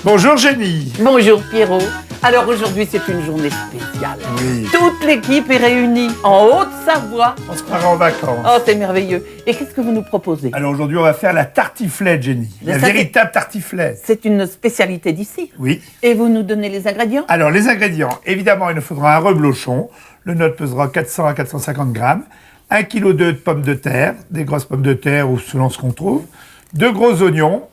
Bonjour Jenny. Bonjour Pierrot. Alors aujourd'hui c'est une journée spéciale. Oui. Toute l'équipe est réunie en Haute-Savoie. On se part en vacances. Oh c'est merveilleux. Et qu'est-ce que vous nous proposez? Alors aujourd'hui on va faire la tartiflette Jenny. La ça, véritable tartiflette. C'est une spécialité d'ici. Oui. Et vous nous donnez les ingrédients? Alors les ingrédients, évidemment il nous faudra un reblochon. Le nôtre pesera 400 à 450 grammes. 1,2 kg de pommes de terre, des grosses pommes de terre ou selon ce qu'on trouve. 2 gros oignons.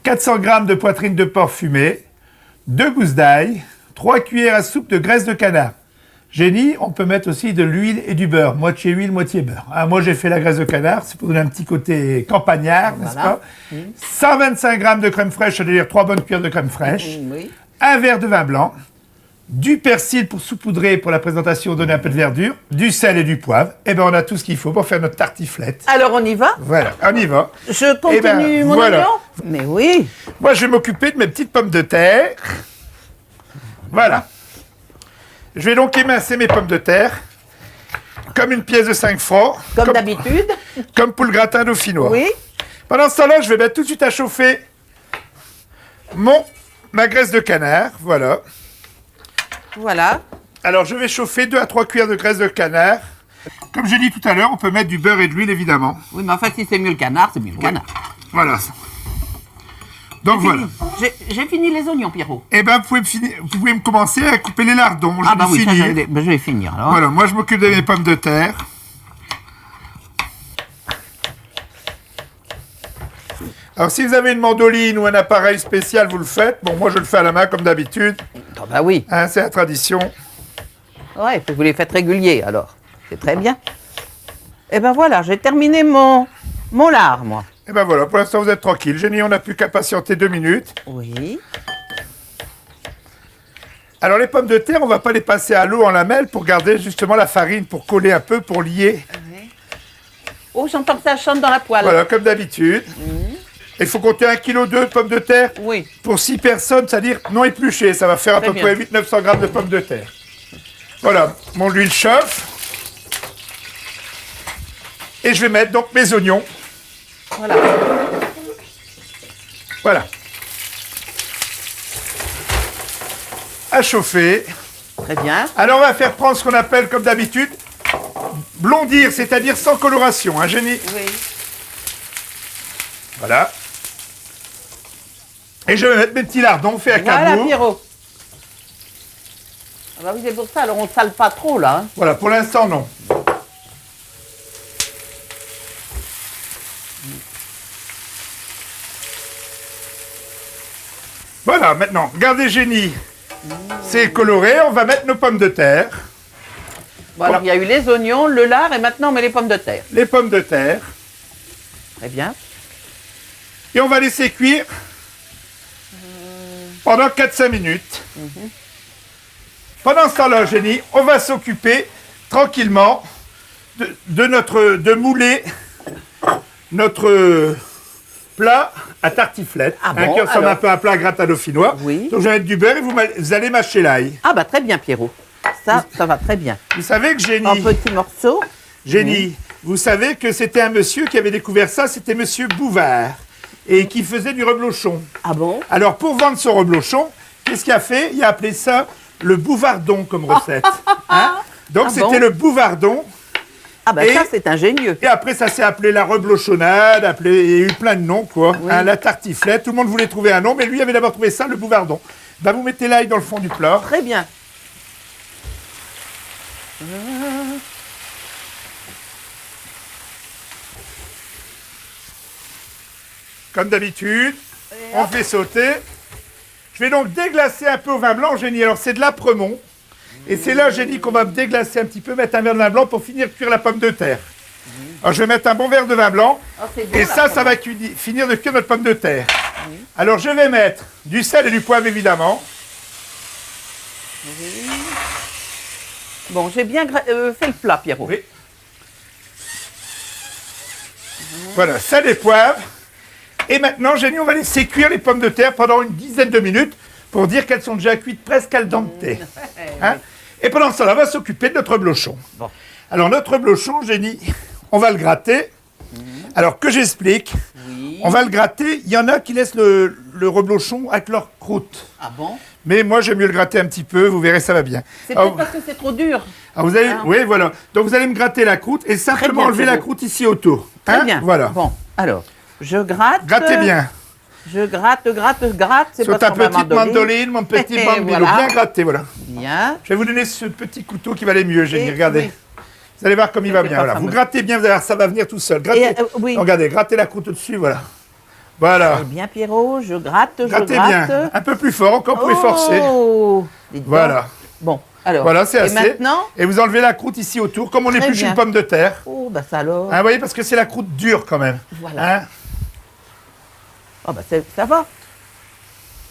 400 grammes de poitrine de porc fumée. 2 gousses d'ail. 3 cuillères à soupe de graisse de canard. Jenny, on peut mettre aussi de l'huile et du beurre, moitié huile, moitié beurre. Ah, moi, j'ai fait la graisse de canard, c'est pour donner un petit côté campagnard, n'est-ce pas? 125 grammes de crème fraîche, c'est-à-dire 3 bonnes cuillères de crème fraîche. Oui. Un verre de vin blanc. Du persil pour saupoudrer pour la présentation, donner un peu de verdure. Du sel et du poivre. Et bien, on a tout ce qu'il faut pour faire notre tartiflette. Alors on y va? Voilà, on y va. Je continue Eh ben, mon voilà. oignon? Mais oui. Moi, je vais m'occuper de mes petites pommes de terre. Voilà. Je vais donc émincer mes pommes de terre comme une pièce de 5 francs. Comme d'habitude. Comme pour le gratin dauphinois. Oui. Pendant ce temps-là, je vais mettre tout de suite à chauffer ma graisse de canard. Voilà. Voilà. Alors, je vais chauffer 2 à 3 cuillères de graisse de canard. Comme j'ai dit tout à l'heure, on peut mettre du beurre et de l'huile, évidemment. Oui mais en fait si c'est mieux le canard, c'est mieux le canard. Voilà. Donc voilà. J'ai fini les oignons Pierrot. Eh bien, vous pouvez me commencer à couper les lardons. Ah bah oui, ça, Fini. je vais finir alors. Voilà, moi je m'occupe de mes pommes de terre. Alors si vous avez une mandoline ou un appareil spécial, vous le faites. Bon, moi je le fais à la main comme d'habitude. Ah bah oui. Hein, c'est la tradition. Ouais, vous les faites réguliers alors. C'est très bien. Et ben voilà, j'ai terminé mon lard, moi. Et ben voilà, pour l'instant vous êtes tranquille. Jenny, on n'a plus qu'à patienter 2 minutes. Oui. Alors les pommes de terre, on va pas les passer à l'eau en lamelles pour garder justement la farine, pour coller un peu, pour lier. Oh, j'entends que ça chante dans la poêle. Voilà, comme d'habitude. Il faut compter 1,2 kg de pommes de terre. Oui. Pour 6 personnes, c'est-à-dire non épluchées. Ça va faire à Très peu bien. près 800-900 grammes de pommes de terre. Voilà, mon huile chauffe. Et je vais mettre donc mes oignons. Voilà. Voilà. À chauffer. Très bien. Alors on va faire prendre ce qu'on appelle comme d'habitude blondir, c'est-à-dire sans coloration, hein, Jenny? Oui. Voilà. Et je vais mettre mes petits lardons faits à Voilà, cabourg. Pierrot. Ah bah oui, c'est pour ça. Alors, on ne sale pas trop, là. Hein. Voilà, pour l'instant, non. Voilà, maintenant, regardez Jenny. C'est coloré, on va mettre nos pommes de terre. Bon, alors, il y a eu les oignons, le lard, et maintenant, on met les pommes de terre. Les pommes de terre. Très bien. Et on va laisser cuire pendant 4-5 minutes. Pendant ce temps-là, Jenny, on va s'occuper tranquillement de mouler notre plat à tartiflette, Ah bon, qui ressemble alors un peu à un plat gratin dauphinois. Oui. Donc je vais mettre du beurre et vous allez mâcher l'ail. Ah bah très bien, Pierrot. Ça va très bien. Vous savez que Jenny, En petits morceaux. vous savez que c'était un monsieur qui avait découvert ça, c'était monsieur Bouvard, et qui faisait du reblochon. Ah bon? Alors, pour vendre son reblochon, qu'est-ce qu'il a fait? Il a appelé ça le bouvardon comme recette. Hein? Donc, c'était bon le bouvardon. Ah bah Et- ça, c'est ingénieux. Et après, ça s'est appelé la reblochonnade, il y a eu plein de noms, quoi. Oui. Hein, la tartiflette, tout le monde voulait trouver un nom, mais lui avait d'abord trouvé ça, le bouvardon. Ben, vous mettez l'ail dans le fond du plat. Très bien. Comme d'habitude, on fait sauter. Je vais donc déglacer un peu au vin blanc, Jenny. Alors, c'est de l'apremont. Et c'est là, Jenny, qu'on va déglacer un petit peu, mettre un verre de vin blanc pour finir de cuire la pomme de terre. Alors, je vais mettre un bon verre de vin blanc. Oh, c'est bon, Et là, ça va finir de cuire notre pomme de terre. Alors, je vais mettre du sel et du poivre, évidemment. Bon, j'ai bien fait le plat, Pierrot. Oui. Voilà, sel et poivre. Et maintenant, Jenny, on va laisser cuire les pommes de terre pendant une dizaine de minutes pour dire qu'elles sont déjà cuites presque al dente. Hein? Et pendant ce temps-là, on va s'occuper de notre blochon. Bon. Alors, notre blochon, Jenny, on va le gratter. Alors, que j'explique. Oui. On va le gratter. Il y en a qui laissent le le reblochon avec leur croûte. Ah bon? Mais moi, j'aime mieux le gratter un petit peu, vous verrez, ça va bien. C'est Alors, peut-être parce que c'est trop dur. vous allez, oui, voilà. Donc, vous allez me gratter la croûte et simplement bien, enlever la Pierrot. croûte ici autour. Très Hein, bien. Voilà. Bon, alors, je gratte. Grattez bien. Je gratte. C'est Sur pas ta petite mandoline, mon petit bambino. Voilà. Bien gratté, voilà. Bien. Je vais vous donner ce petit couteau qui va aller mieux, Génie. Et- Regardez. oui. Vous allez voir comme il va C'est bien. pas Voilà. Vous fameux. grattez bien, vous allez voir, ça va venir tout seul. Grattez. Et, oui. Regardez, grattez la croûte au-dessus, voilà. Voilà. Eh bien, Pierrot, je gratte, Grattez je gratte. bien. Un peu plus fort, encore plus forcer. Oh, dites donc. Voilà. Bon, alors. Voilà, c'est et assez. maintenant? Et vous enlevez la croûte ici autour, comme on Très épluche bien. une pomme de terre. Oh, bah ça alors. Hein, vous voyez, parce que c'est la croûte dure quand même. Voilà. Hein. Oh, bah ça va.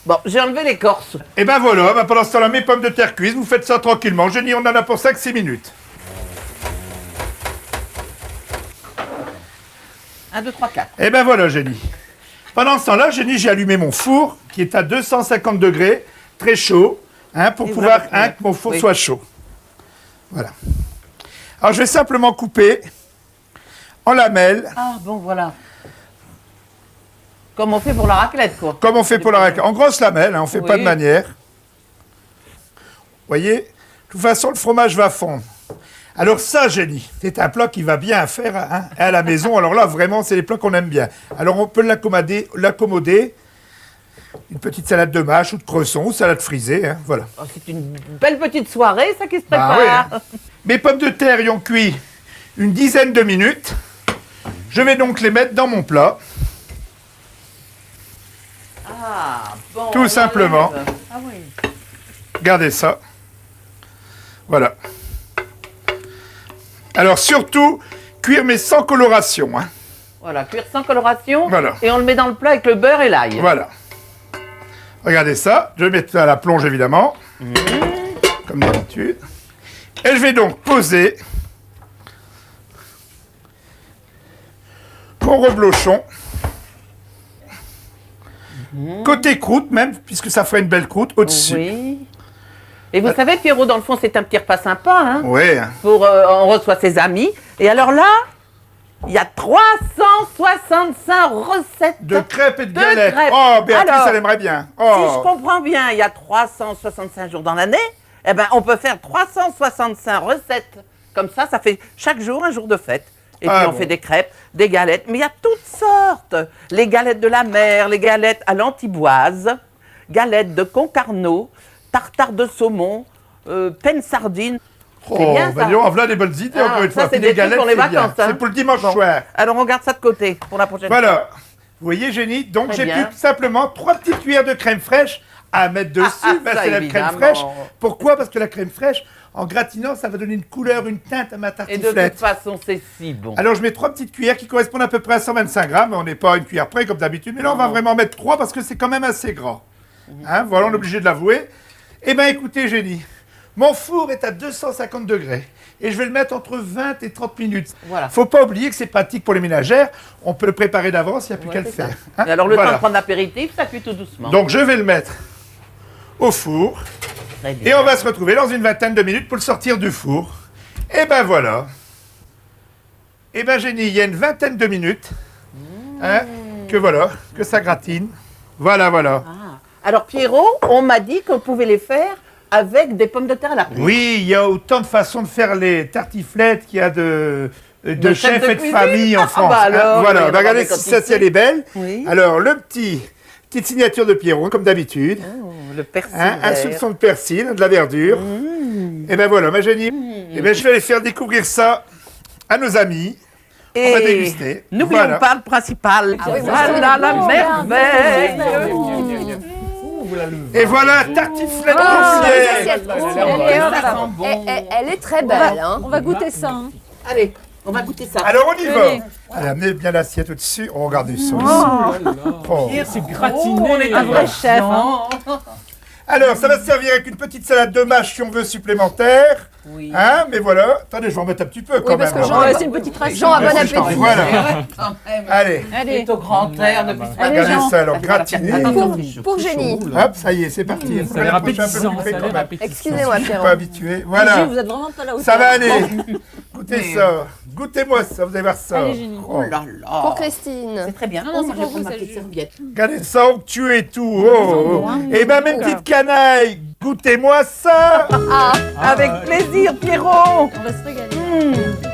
Bon, j'ai enlevé l'écorce. Et ben voilà, ben pendant ce temps-là, mes pommes de terre cuisent, vous faites ça tranquillement. Génie, on en a pour 5-6 minutes. 1, 2, 3, 4. Et ben voilà, Génie. Pendant ce temps-là, Génie, j'ai allumé mon four, qui est à 250 degrés, très chaud, hein, pour Et pouvoir voilà. que mon four Oui. soit chaud. Voilà. Alors, je vais simplement couper en lamelles, Ah, bon, voilà. Comme on fait pour la raclette, quoi. comme on fait pour la raclette. En grosses lamelles, hein, on ne fait pas de Oui. manière. Vous voyez, de toute façon, le fromage va fondre. Alors ça, Génie, c'est un plat qui va bien à faire hein, à la maison. Alors là, vraiment, c'est les plats qu'on aime bien. Alors on peut l'accommoder, une petite salade de mâche ou de cresson ou salade frisée, hein, voilà. Oh, c'est une belle petite soirée, ça qui se Bah prépare. oui, hein. Mes pommes de terre y ont cuit une dizaine de minutes. Je vais donc les mettre dans mon plat. Ah, bon. Tout on simplement. enlève. Ah oui. Regardez ça. Voilà. Alors surtout, cuire mais sans coloration. Hein. Voilà, cuire sans coloration. Voilà. Et on le met dans le plat avec le beurre et l'ail. Voilà. Regardez ça. Je vais mettre ça à la plonge évidemment. Comme d'habitude. Et je vais donc poser mon reblochon. Côté croûte même, puisque ça ferait une belle croûte au-dessus. Oui. Et vous savez, Pierrot, dans le fond, c'est un petit repas sympa, hein. Ouais. On reçoit ses amis. Et alors là, il y a 365 recettes De crêpes et de de galettes. crêpes. Oh, Béatrice, Alors, elle aimerait bien. Si je Oh. comprends bien, il y a 365 jours dans l'année. Eh ben, on peut faire 365 recettes. Comme ça fait chaque jour un jour de fête. Et puis Ah on bon. fait des crêpes, des galettes. Mais il y a toutes sortes. Les galettes de la mer, les galettes à l'antiboise, galettes de concarneau, tartare de saumon, penne sardine. Oh, C'est bien, ça. dis donc, voilà des bonnes idées, Ah, encore une ça, fois. c'est Puis des trucs pour les c'est bien. vacances, hein. C'est pour le dimanche Bon. soir. Alors on garde ça de côté pour la prochaine fois. Voilà. Vous voyez, Génie, donc Très j'ai bien. plus simplement 3 petites cuillères de crème fraîche à mettre dessus. Ben, ça, c'est la crème évidemment. fraîche. Pourquoi? Parce que la crème fraîche, en gratinant, ça va donner une couleur, une teinte à ma Et de tartiflette. toute façon, c'est si bon. Alors je mets 3 petites cuillères qui correspondent à peu près à 125 grammes. On n'est pas à une cuillère près comme d'habitude, mais là on va vraiment mettre 3 parce que c'est quand même assez grand. Hein, voilà, on est obligé de l'avouer. Eh bien écoutez, Génie, mon four est à 250 degrés et je vais le mettre entre 20 et 30 minutes. Voilà. Faut pas oublier que c'est pratique pour les ménagères. On peut le préparer d'avance, il n'y a plus qu'à le C'est ça. faire. Hein, Et alors le voilà. temps de prendre l'apéritif, ça cuit tout doucement. Donc je vais le mettre au four Très bien. et on va se retrouver dans une vingtaine de minutes pour le sortir du four. Et ben voilà. Et ben Génie, il y a une vingtaine de minutes hein, que ça gratine. Voilà, voilà. Ah. Alors Pierrot, on m'a dit qu'on pouvait les faire avec des pommes de terre à la pluie. Oui, il y a autant de façons de faire les tartiflettes qu'il y a de De chefs chefs de et de cuisine. famille en Ah, France. bah alors, il va y voilà, avoir bah, regardez des si ça, si elle quantités. est belle. Oui. Alors, petite signature de Pierrot, comme d'habitude. Oh, le persil. Hein, un vert. soupçon de persil, de la verdure. Et ben voilà, ma Génie. Et ben je vais aller faire découvrir ça à nos amis. On va déguster. N'oublions Voilà. pas le principal. oui, Voilà la merveille. Et voilà, tartiflette Ah, entière. Elle est très belle. Hein. On va goûter ça. Hein. Allez, on va goûter ça. Alors on y va. Venez. Allez, amenez bien l'assiette au-dessus. Oh, regardez ça. Oh. C'est gratiné. on est Un vrai chef. Hein. Alors, ça va se servir avec une petite salade de mâche si on veut supplémentaire. Oui. Hein, mais voilà. Attendez, je vais en mettre un petit peu quand Oui, parce même. que hein. C'est une petite ration. Jean a bon Merci, appétit. Jean. Voilà. Quand même. Allez, Allez. C'est au grand air depuis ce Allez, matin. Jean. regardez ça alors, gratiné. Pour Génie. Hop, ça y est, c'est parti. Ça a l'air Approchez un peu appétissant. plus près Ça a quand l'air même. appétissant. Excusez-moi, Je suis Pierrot. pas habitué. Gilles, Voilà. vous êtes vraiment pas là où Ça va aller. Écoutez Mais- ça. Goûtez-moi ça, vous allez voir ça. Allez, Génie. Oh là là. Pour Christine. C'est très bien. Non, non, Oh, c'est moi, je vais pour vous, prendre ma ça, petite je- serviette. Regardez ça, onctueux et tout. Oh, bon, hein. Eh ben, mes petites canailles, goûtez-moi ça. Ah, Avec plaisir, Pierrot. On va se régaler.